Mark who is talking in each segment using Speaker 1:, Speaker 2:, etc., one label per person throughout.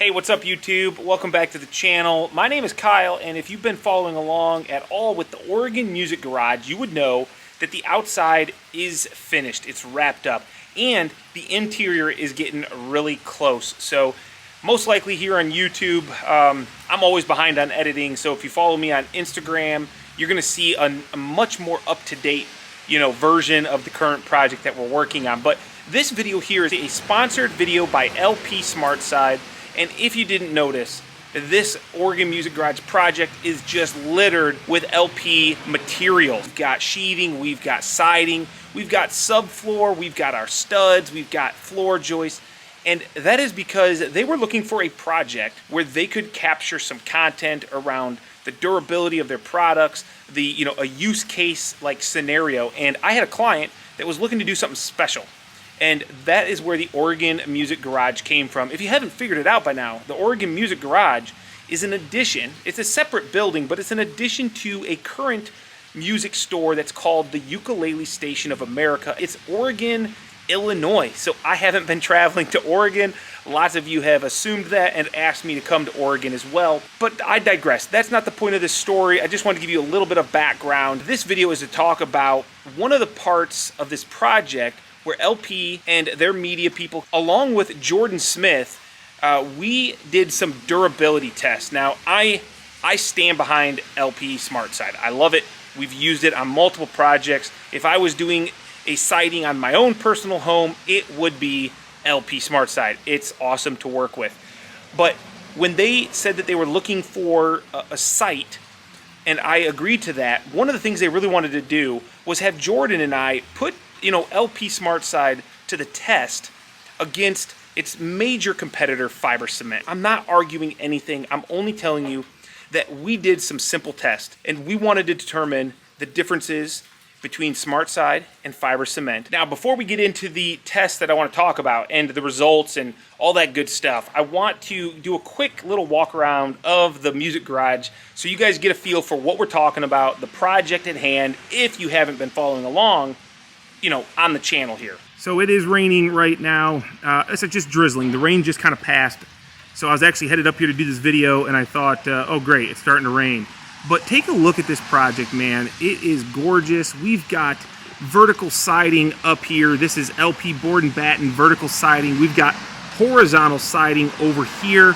Speaker 1: Hey, what's up YouTube? Welcome back to the channel. My name is Kyle, and if you've been following along at all with the Oregon Music Garage, you would know that the outside is finished. It's wrapped up, and the interior is getting really close. So most likely here on YouTube, I'm always behind on editing, so if you follow me on Instagram, you're going to see a much more up-to-date version of the current project that we're working on. But this video here is a sponsored video by LP Smartside. And if you didn't notice, this Oregon Music Garage project is just littered with LP material. We've got sheathing, we've got siding, we've got subfloor, we've got our studs, we've got floor joists. And that is because they were looking for a project where they could capture some content around the durability of their products, a use case like scenario. And I had a client that was looking to do something special. And that is where the Oregon Music Garage came from. If you haven't figured it out by now, the Oregon Music Garage is an addition. It's a separate building, but it's an addition to a current music store that's called the Ukulele Station of America. It's Oregon, Illinois. So I haven't been traveling to Oregon. Lots of you have assumed that and asked me to come to Oregon as well. But I digress. That's not the point of this story. I just wanted to give you a little bit of background. This video is to talk about one of the parts of this project where LP and their media people, along with Jordan Smith, we did some durability tests. Now, I stand behind LP Smartside. I love it. We've used it on multiple projects. If I was doing a siding on my own personal home, it would be LP Smartside. It's awesome to work with. But when they said that they were looking for a site, and I agreed to that, one of the things they really wanted to do was have Jordan and I put LP Smartside to the test against its major competitor, fiber cement. I'm not arguing anything. I'm only telling you that we did some simple tests, and we wanted to determine the differences between Smartside and fiber cement. Now, before we get into the test that I want to talk about and the results and all that good stuff, I want to do a quick little walk around of the Music Garage so you guys get a feel for what we're talking about, the project at hand, if you haven't been following along on the channel here. So it is raining right now. It's just drizzling. The rain just kind of passed. So I was actually headed up here to do this video, and I thought, oh great, it's starting to rain. But take a look at this project, man. It is gorgeous. We've got vertical siding up here. This is LP board and batten vertical siding. We've got horizontal siding over here,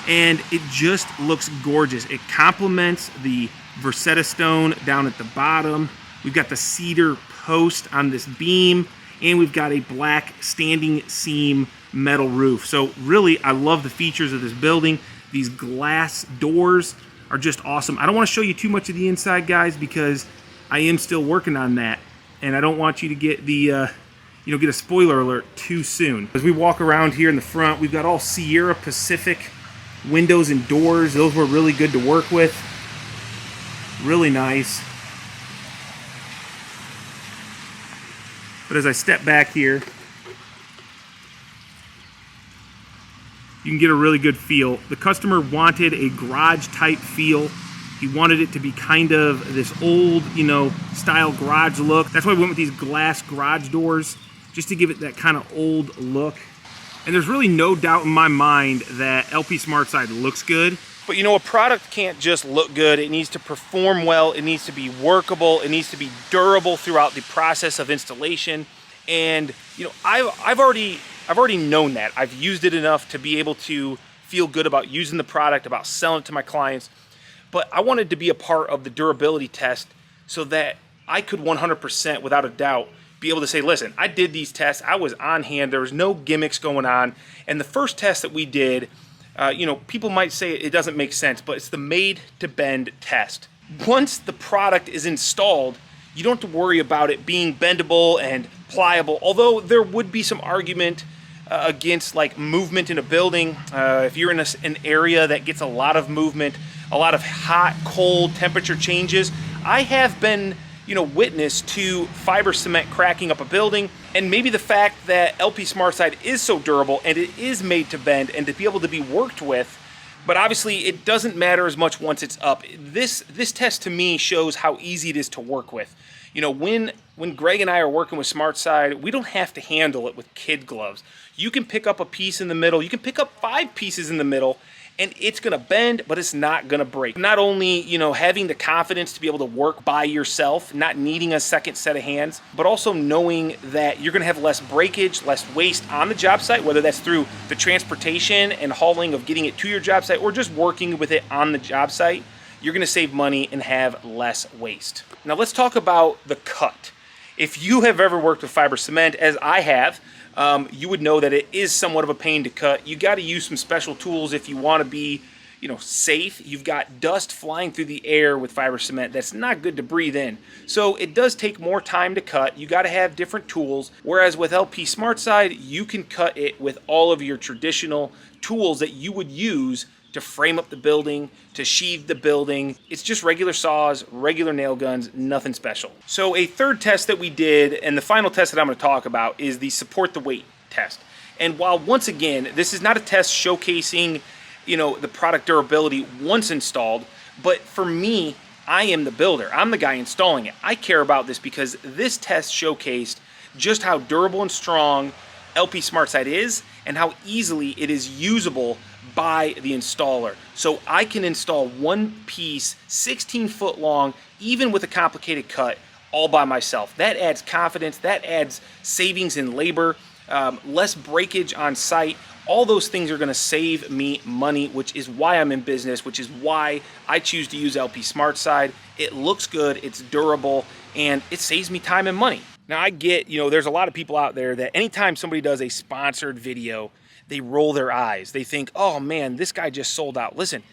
Speaker 1: and it just looks gorgeous. It complements the Versetta stone down at the bottom. We've got the cedar post on this beam, and we've got a black standing seam metal roof. So really, I love the features of this building. These glass doors are just awesome. I don't want to show you too much of the inside, guys, because I am still working on that, and I don't want you to get the get a spoiler alert too soon. As we walk around here in the front, we've got all Sierra Pacific windows and doors. Those were really good to work with. Really nice. But as I step back here, you can get a really good feel. The customer wanted a garage type feel. He wanted it to be kind of this old, style garage look. That's why we went with these glass garage doors, just to give it that kind of old look. And there's really no doubt in my mind that LP Smartside looks good. But a product can't just look good. It needs to perform well. It needs to be workable. It needs to be durable throughout the process of installation. And I've already known that. I've used it enough to be able to feel good about using the product, about selling it to my clients. But I wanted to be a part of the durability test so that I could 100%, without a doubt, be able to say, listen, I did these tests. I was on hand. There was no gimmicks going on. And the first test that we did, people might say it doesn't make sense, but it's the made to bend test. Once the product is installed, you don't have to worry about it being bendable and pliable, although there would be some argument against like movement in a building. If you're in an area that gets a lot of movement, a lot of hot, cold temperature changes, I have been witness to fiber cement cracking up a building. And maybe the fact that LP Smartside is so durable and it is made to bend and to be able to be worked with, but obviously it doesn't matter as much once it's up. This test to me shows how easy it is to work with. You know, when Greg and I are working with Smartside, we don't have to handle it with kid gloves. You can pick up a piece in the middle. You can pick up 5 pieces in the middle, and it's going to bend, but it's not going to break. Not only, you know, having the confidence to be able to work by yourself, not needing a second set of hands, but also knowing that you're going to have less breakage, less waste on the job site, whether that's through the transportation and hauling of getting it to your job site or just working with it on the job site. You're going to save money and have less waste. Now let's talk about the cut. If you have ever worked with fiber cement, as I have, you would know that it is somewhat of a pain to cut. You got to use some special tools if you want to be, you know, safe. You've got dust flying through the air with fiber cement. That's not good to breathe in. So it does take more time to cut. You got to have different tools. Whereas with LP Smartside, you can cut it with all of your traditional tools that you would use to frame up the building, to sheathe the building. It's just regular saws, regular nail guns, nothing special. So a third test that we did, and the final test that I'm going to talk about, is the support the weight test. And while once again, this is not a test showcasing, you know, the product durability once installed, but for me, I am the builder. I'm the guy installing it. I care about this because this test showcased just how durable and strong LP Smartside is and how easily it is usable by the installer. So I can install one piece 16 foot long, even with a complicated cut, all by myself. That adds confidence, that adds savings in labor, less breakage on site. All those things are going to save me money, which is why I'm in business, which is why I choose to use LP Smartside. It looks good, it's durable, and it saves me time and money. Now I get, you know, there's a lot of people out there that anytime somebody does a sponsored video, they roll their eyes. They think, oh man, this guy just sold out. Listen,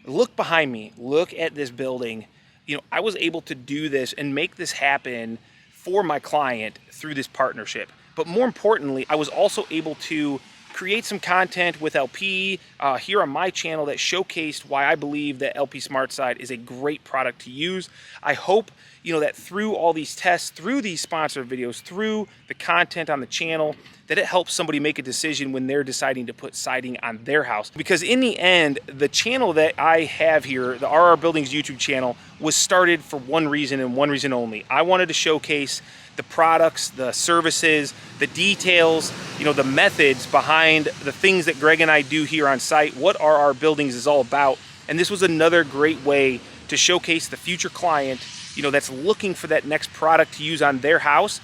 Speaker 1: look behind me. Look at this building. You know, I was able to do this and make this happen for my client through this partnership. But more importantly, I was also able to create some content with LP here on my channel that showcased why I believe that LP Smartside is a great product to use. I hope, you know, that through all these tests, through these sponsored videos, through the content on the channel, that it helps somebody make a decision when they're deciding to put siding on their house. Because in the end, the channel that I have here, the RR Buildings YouTube channel, was started for one reason and one reason only. I wanted to showcase the products, the services, the details, you know, the methods behind the things that Greg and I do here on site, what RR Buildings is all about. And this was another great way to showcase the future client, you know, that's looking for that next product to use on their house,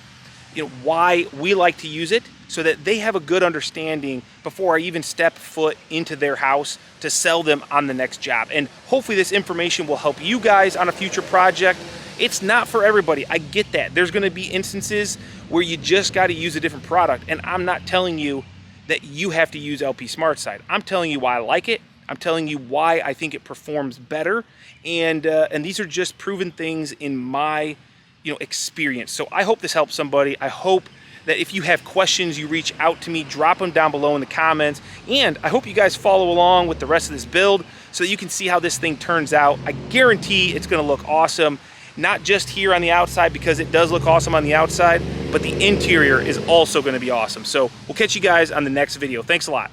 Speaker 1: you know, why we like to use it, so that they have a good understanding before I even step foot into their house to sell them on the next job. And hopefully this information will help you guys on a future project. It's not for everybody. I get that. There's going to be instances where you just got to use a different product. And I'm not telling you that you have to use LP Smartside. I'm telling you why I like it. I'm telling you why I think it performs better. And these are just proven things in my, you know, experience. So I hope this helps somebody. I hope that if you have questions, you reach out to me, drop them down below in the comments. And I hope you guys follow along with the rest of this build so that you can see how this thing turns out. I guarantee it's going to look awesome, not just here on the outside, because it does look awesome on the outside, but the interior is also going to be awesome. So we'll catch you guys on the next video. Thanks a lot.